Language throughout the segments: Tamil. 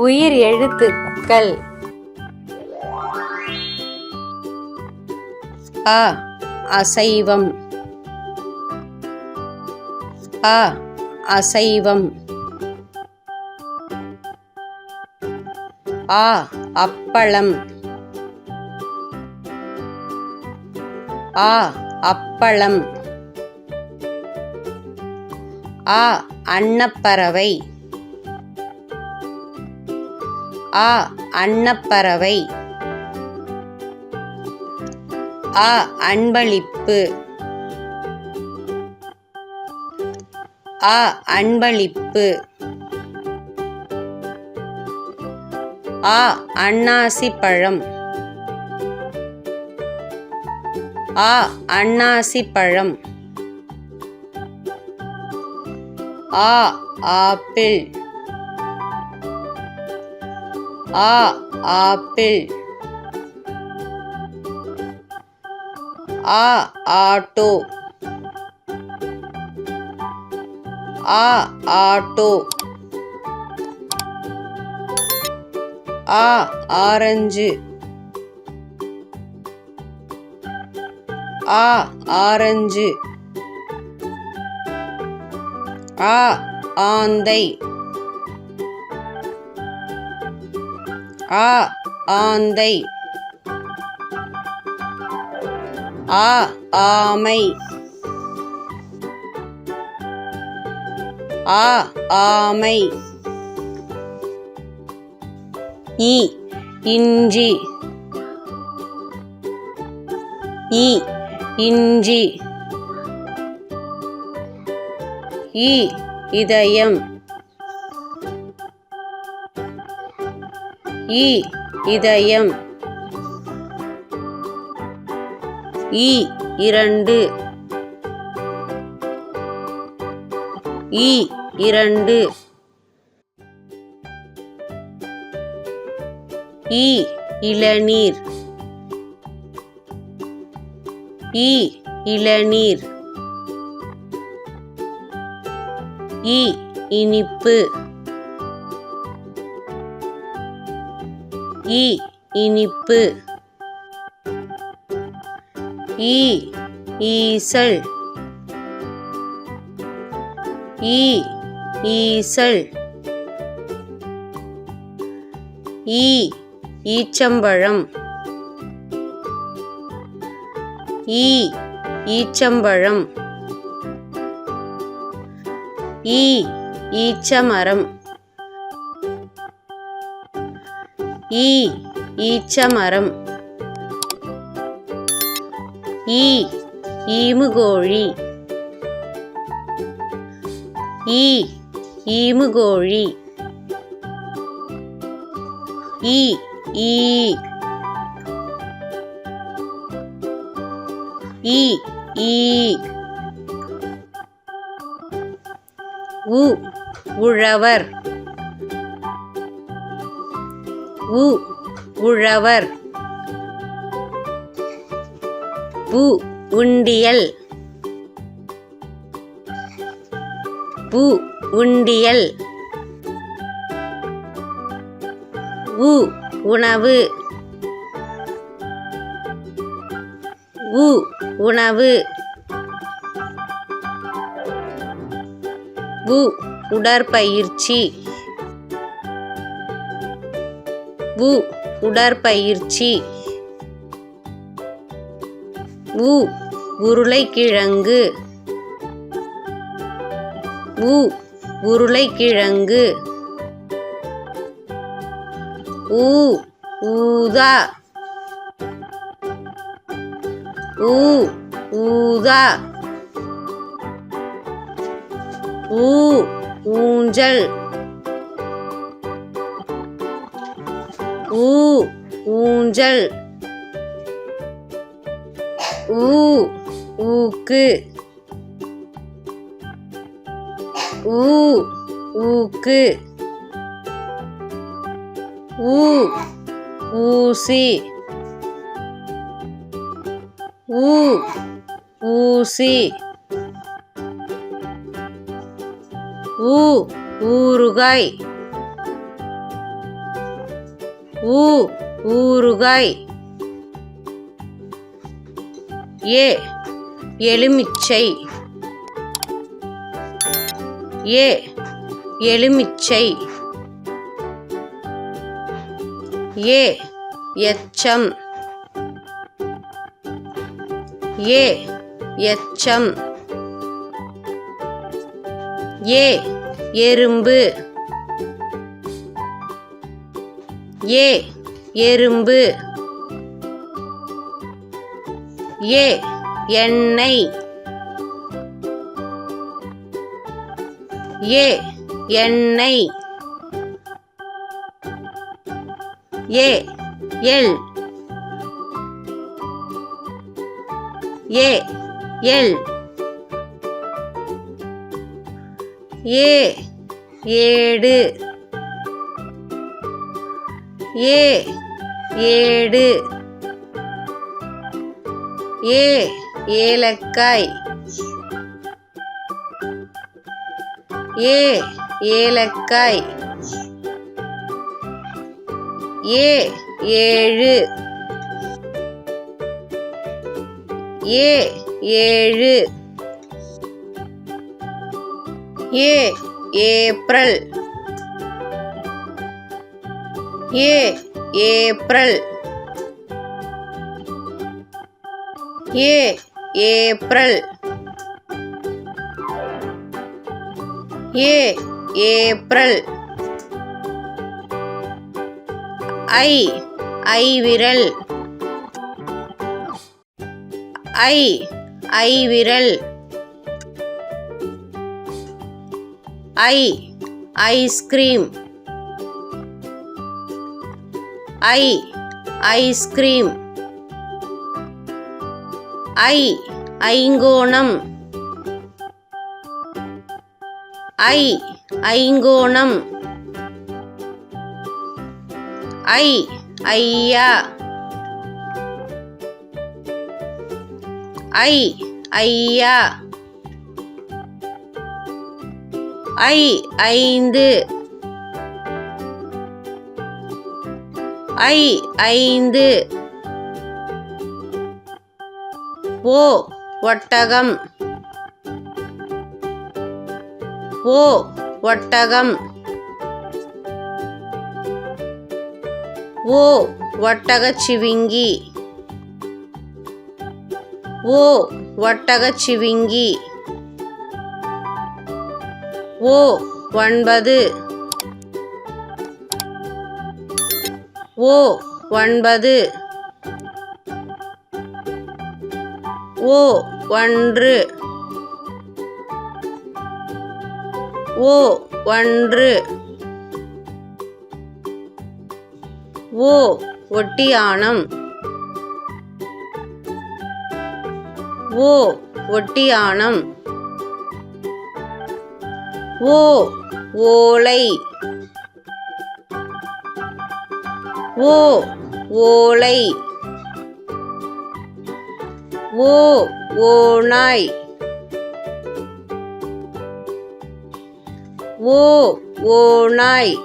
உயிர் எழுத்துக்கள் அ அசைவம் அ அசைவம் ஆ அப்பளம் ஆ அப்பளம் ஆ அன்னப்பறவை ஆ அன்னப்பறவை ஆ அன்பளிப்பு ஆ அன்பளிப்பு ஆ அன்னாசி பழம் ஆ அன்னாசி பழம் ஆ ஆப்பிள் ஆ ஆப்பிள் ஆ ஆட்டோ ஆ ஆட்டோ ஆ ஆரஞ்சு ஆ ஆரஞ்சு ஆ ஆந்தை ஆ ஆந்தை ஆ ஆமை ஆ ஆமை இ இஞ்சி இ இஞ்சி இ இதயம் இ இதயம் இ இரண்டு இ இரண்டு இ இளநீர் இ இளநீர் இ இனிப்பு இ இனிப்பு இ ஈசல் இ ஈசல் இ ஈச்சம்பழம் இ ஈச்சம்பழம் இ ஈச்சமரம் இ ஈச்சமரம் இ ஈமுகோழி இ ஈமுகோழி இ ஈ இ ஈ உ உழவர் உ உழவர் உ உண்டியல் உ உண்டியல் உ உணவு உ உணவு உ உடற்பயிற்சி உ உடற்பயிற்சி உ உருளைக்கிழங்கு உ உருளைக்கிழங்கு ஊ ஊதா ஊ ஊதா ஊ ஊஞ்சல் ஊ ஊஞ்சல் ஊ ஊக்கு ஊ ஊக்கு ஊ ஊசி ஊ ஊசி ஊறுகாய் ஊறுகாய். எலுமிச்சை. எலுமிச்சை. எச்சம். எச்சம். எறும்பு. எறும்பு. எண்ணெய். எண்ணெய். எல். எல். ஏடு. ஏடு. ஏலக்காய். ஏலக்காய். ஏழு. ஏழு. ஏப்ரல். ஏப்ரல். ஏப்ரல். ஏப்ரல். ஐவிரல். ஐவிரல். ஐஸ்கிரீம். ஐஸ்கிரீம். ஐங்கோணம். ஐங்கோணம். ஐயா. ஐயா. ஐந்து. ஐந்து. ஒட்டகம். ஒட்டகம். ஒட்டகச்சிவிங்கி. ஒட்டகச்சிவிங்கி. 9. 9. 1. 1. ஒட்டியாணம். ஒட்டியாணம். ஓலை. ஓலை. ஓநாய். ஓநாய்.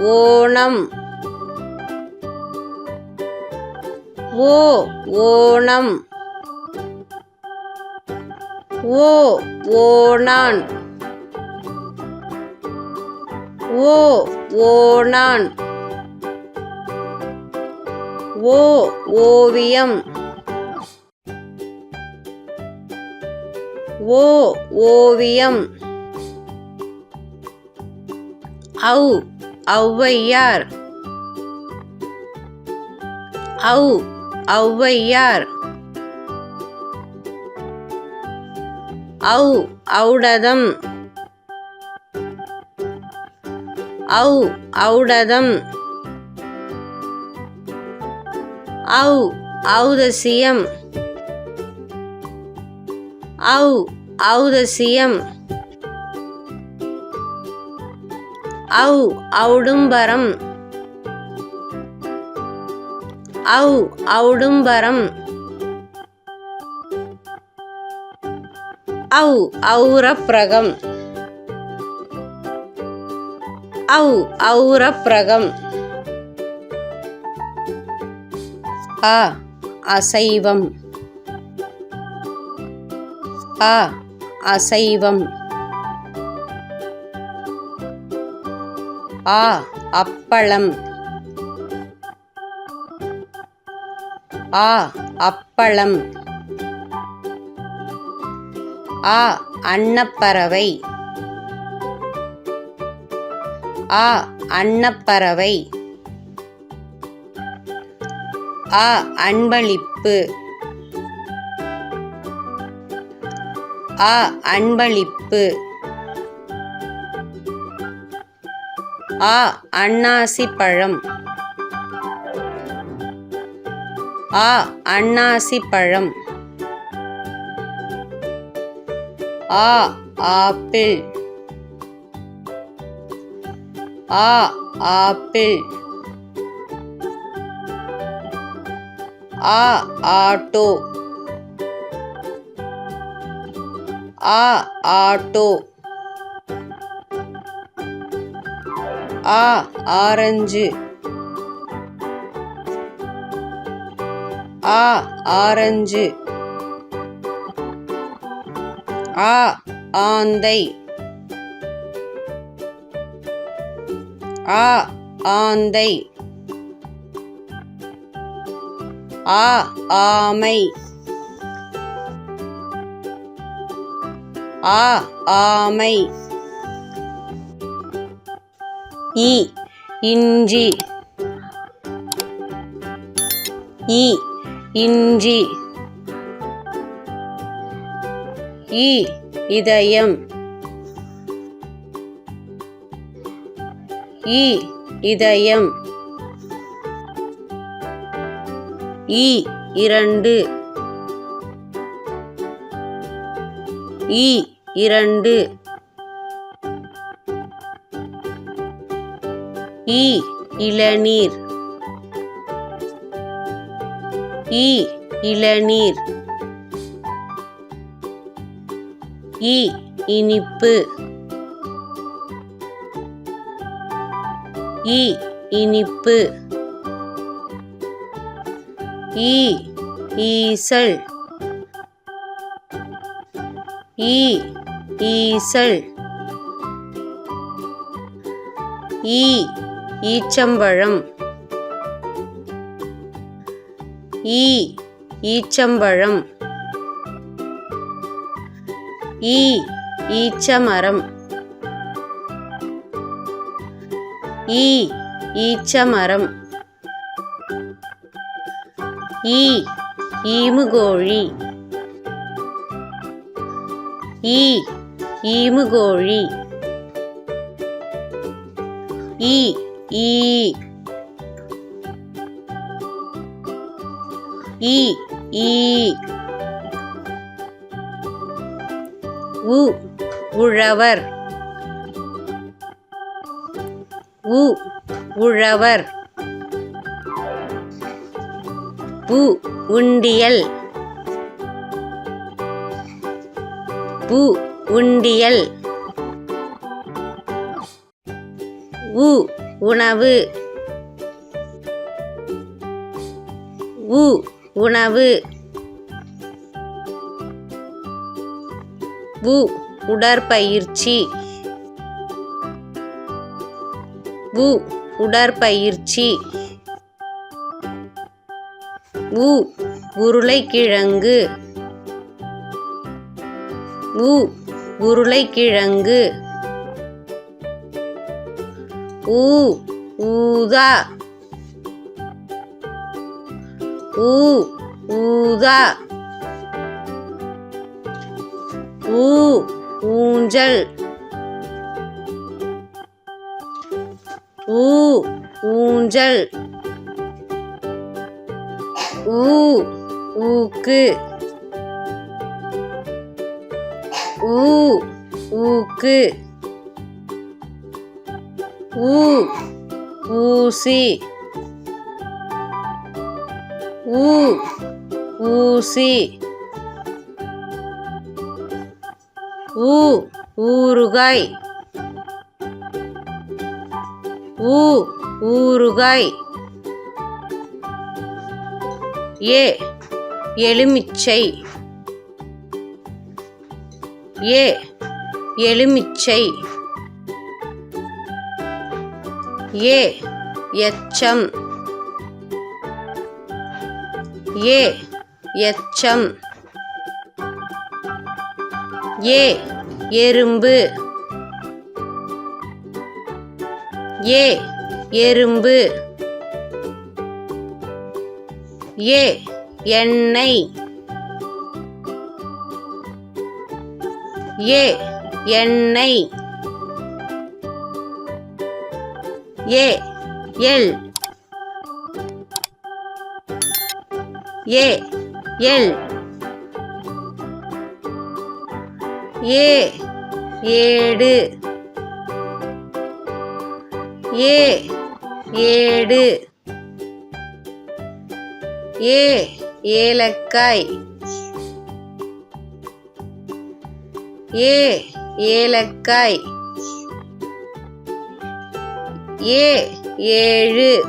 ஓணம். ஓணம். ஓணான். ஓணான். ஓவியம். ஓவியம். ஔவையார். ஔவையார். ஔடதம். ஔடதம். ஔதசியம். ஔதசியம். ஔடும்பரம். ஔடும்பரம். ஔரப்பிரகம். ஔரப்ரகம். அசைவம். அசைவம். அப்பளம். அப்பளம். அன்னப்பறவை. அன்னப்பறவை. அன்பளிப்பு. அன்பளிப்பு. அன்னாசிப்பழம். அன்னாசிப்பழம். Apple. Apple. Auto. Auto. Orange. Orange. ஆந்தை. ஆந்தை. ஆமை. ஆமை. இஞ்சி. இஞ்சி. இதயம். இதயம். இரண்டு. இரண்டு. இளநீர். இளநீர். இனிப்பு. இனிப்பு. ஈசல். ஈசல். ஈச்சம்பழம். ஈச்சம்பழம். ஈச்சமரம். ஈச்சமரம். ஈமுகோழி. ஈமுகோழி. ஈ உழவர். உழவர். உண்டியல். உண்டியல். உணவு. உணவு. உடற்பயிற்சி. உடற்பயிற்சி. உருளைக்கிழங்கு. உருளைக்கிழங்கு. ஊதா. ஊதா. ஊஞ்சல். ஊஞ்சல். ஊக்கு. ஊக்கு. ஊசி. ஊசி. ஊறுகாய். ஊறுகாய். எலுமிச்சை. எலுமிச்சை. எச்சம். எச்சம். எறும்பு. எறும்பு. எண்ணெய். எண்ணெய். எல். எல். ஏடு. ஏடு. ஏலக்காய். ஏலக்காய். ஏழு.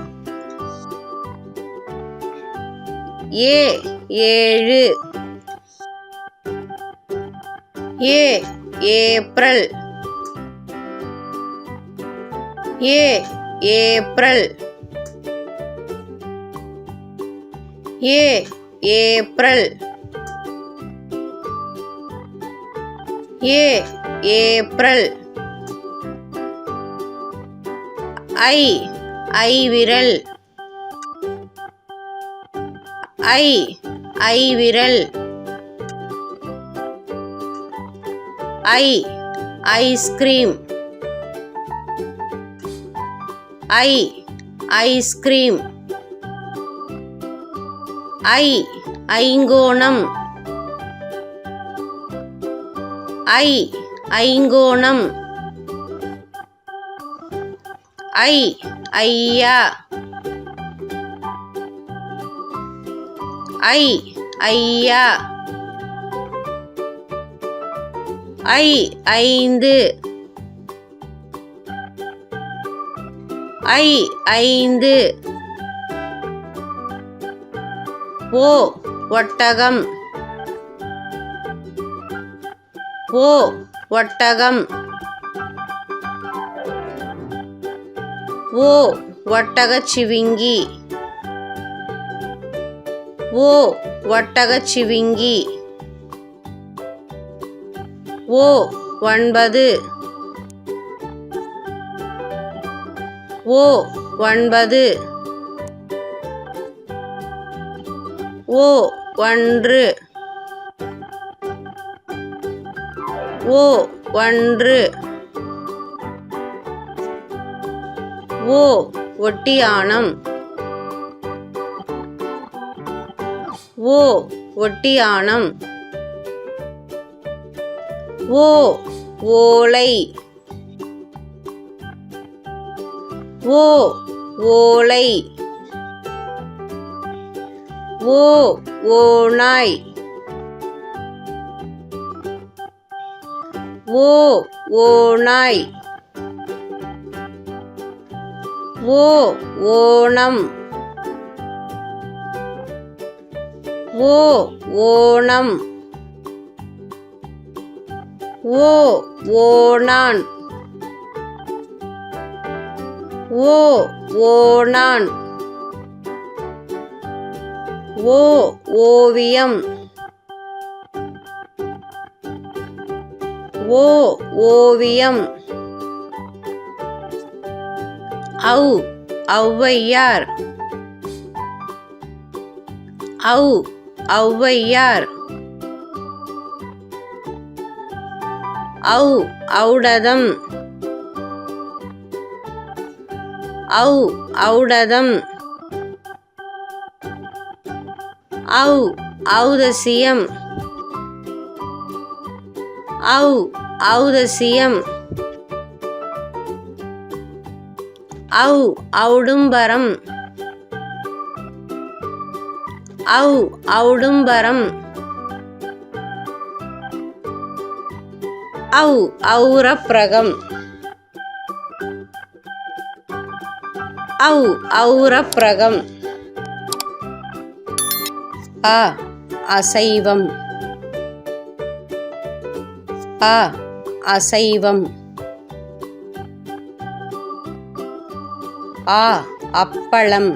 ஏழு. ஏப்ரல். ஏப்ரல். ஏப்ரல். ஏப்ரல். ஐவிரல். ஐவிரல். ஐஸ்கிரீம். ஐஸ்கிரீம். ஐங்கோணம். ஐங்கோணம். ஐயா. ஐயா. ஐந்து. ஐந்து. ஒட்டகம். ஒட்டகம். ஒட்டகச்சிவிங்கி. ஒட்டகச்சிவிங்கி. 9. 9. 1. 1. ஒட்டியாணம். ஒட்டியாணம். ஓலை. ஓலை. ஓநாய். ஓநாய். ஓணம். ஓணம். ஓணான். ஓணான். ஓவியம். ஓவியம். ஔவையார். ஔவையார். ஔடதம். ஔடதம். ஔதசியம். ஔதசியம். ஔடும்பரம். ஔடும்பரம். ஔரப்பிரகம். ஔரப்பிரகம். அசைவம். அசைவம். அப்பளம்.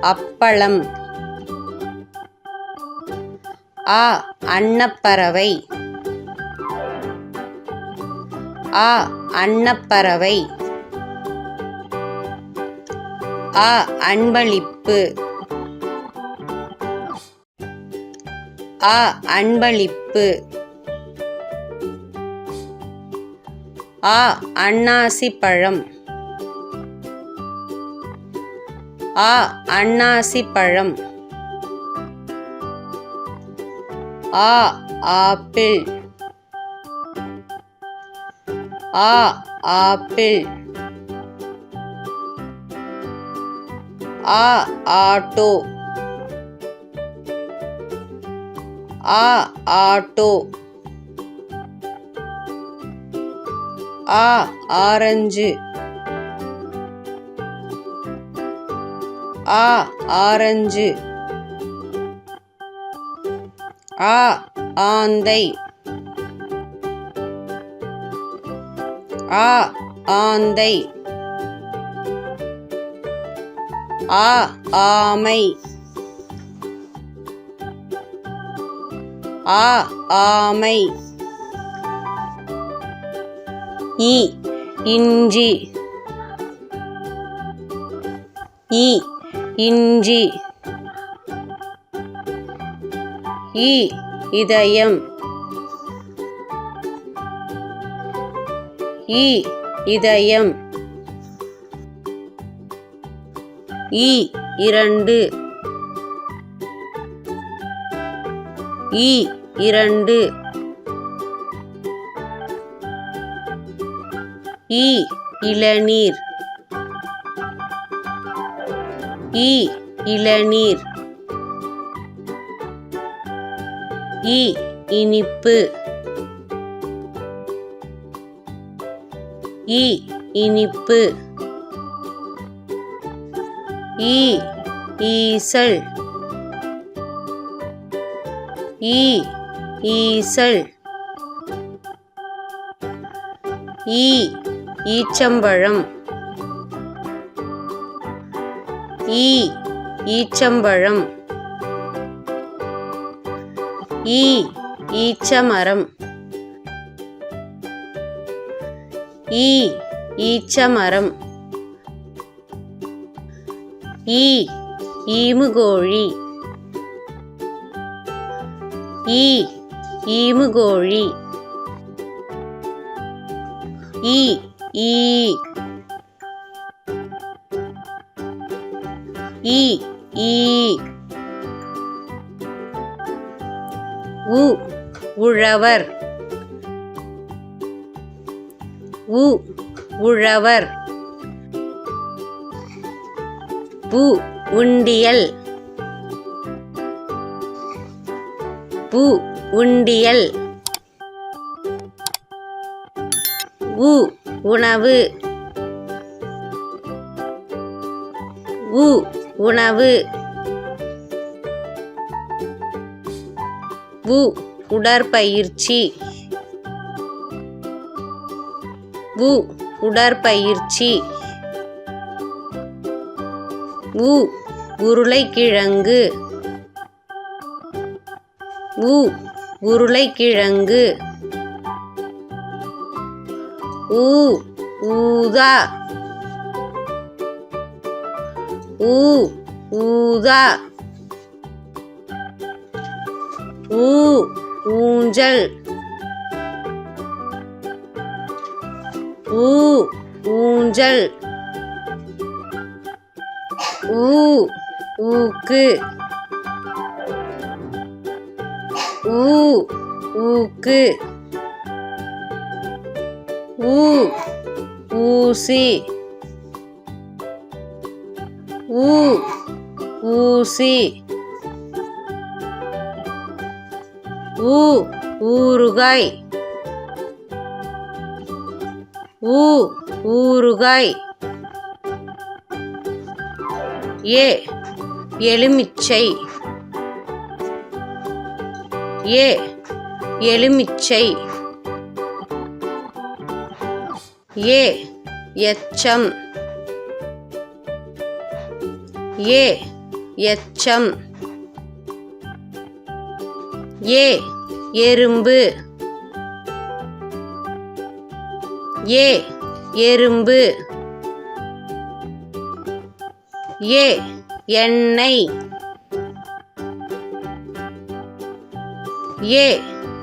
அப்பளம். அன்னப்பறவை. அன்னப்பறவை. அன்பளிப்பு. அன்பளிப்பு. அன்னாசிப்பழம். அன்னாசிப்பழம். Apple. Apple. Auto. Auto. Orange. Orange. ஆந்தை. ஆந்தை. ஆமை. ஆமை. இஞ்சி. இஞ்சி. இதயம். இதயம். இரண்டு. இரண்டு. இளநீர். இளநீர். இனிப்பு. இனிப்பு. ஈசல். ஈசல். ஈச்சம்பழம். ஈச்சம்பழம். ஈச்சமரம். ஈச்சமரம். ஈமுகோழி. ஈமுகோழி. ஈ உழவர். உழவர். உண்டியல். உண்டியல். உணவு. உணவு. உடற்பயிற்சி. உடற்பயிற்சி. உருளைக்கிழங்கு. உருளைக்கிழங்கு. ஊதா. ஊதா. ஊஞ்சல். ஊஞ்சல். ஊக்கு. ஊக்கு. ஊசி. ஊசி. ஊறுகாய். ஊறுகாய். எலுமிச்சை. எலுமிச்சை. எச்சம். எச்சம். எறும்பு. எறும்பு. எண்ணெய்.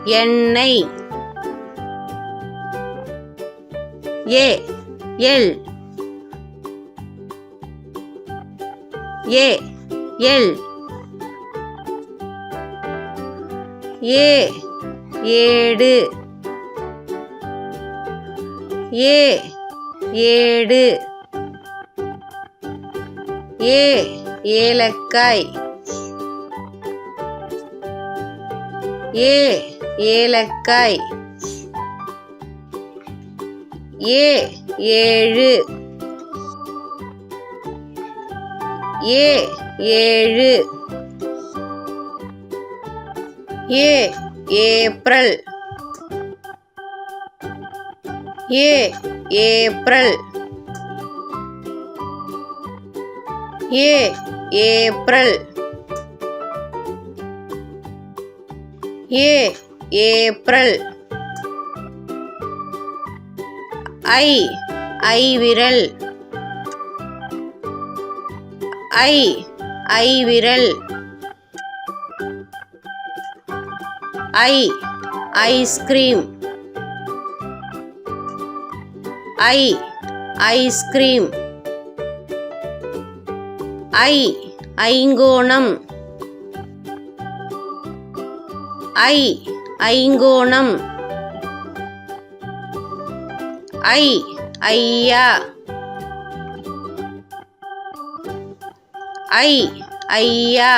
எண்ணெய். எல். எல். ஏடு. ஏடு. ஏலக்காய். ஏலக்காய். ஏழு. ஏழு. ஏப்ரல். ஏப்ரல். ஏப்ரல். ஏப்ரல். ஐவிரல். ஐவிரல். ஐஸ்கிரீம். ஐஸ்கிரீம். ஐங்கோணம். ஐங்கோணம். ஐயா. ஐயா.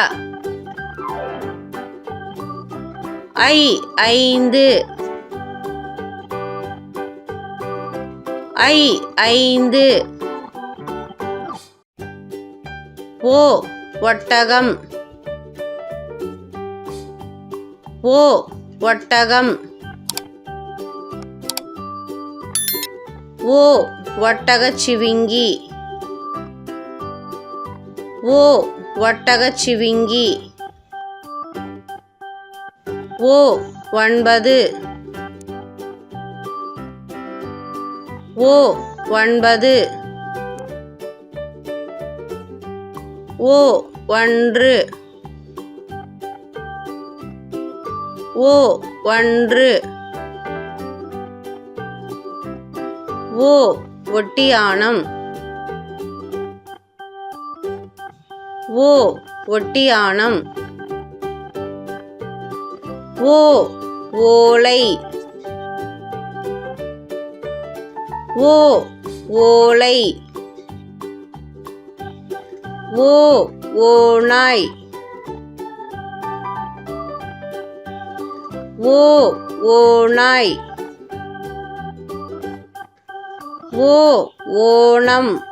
ஐந்து. ஐந்து. ஒட்டகம். ஒட்டகம். ஒட்டகச்சிவிங்கி. ஒட்டகச்சிவிங்கி. 9. 9. 1. 1. ஒட்டியாணம். ஒட்டியாணம். ஓலை. ஓலை. ஓநாய். ஓநாய். ஓணம்.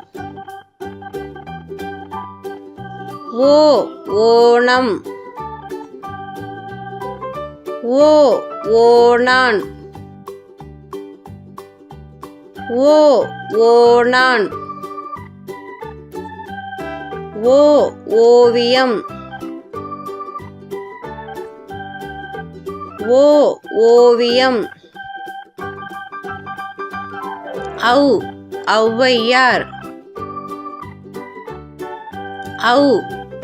ஓணம். ஓணான். ஓணான். ஓவியம். ஓவியம். ஔவையார்.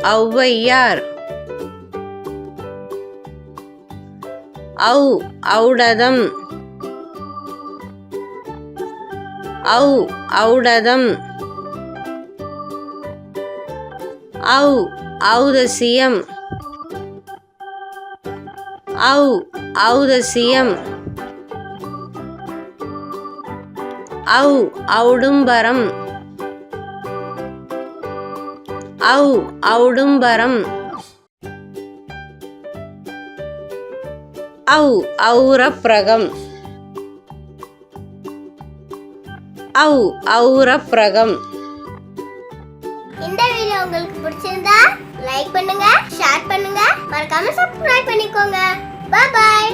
ஔவையார். ஔடதம். ஔடதம். ஔதசியம். ஔதசியம். ஔடும்பரம். ஔடும்பரம். ஔரப்பிரகம். ஔரப்பிரகம். இந்த வீடியோ உங்களுக்கு பிடிச்சிருந்தா லைக் பண்ணுங்க, ஷேர் பண்ணுங்க, மறக்காம சப்ஸ்கிரைப் பண்ணிக்கோங்க. Bye by.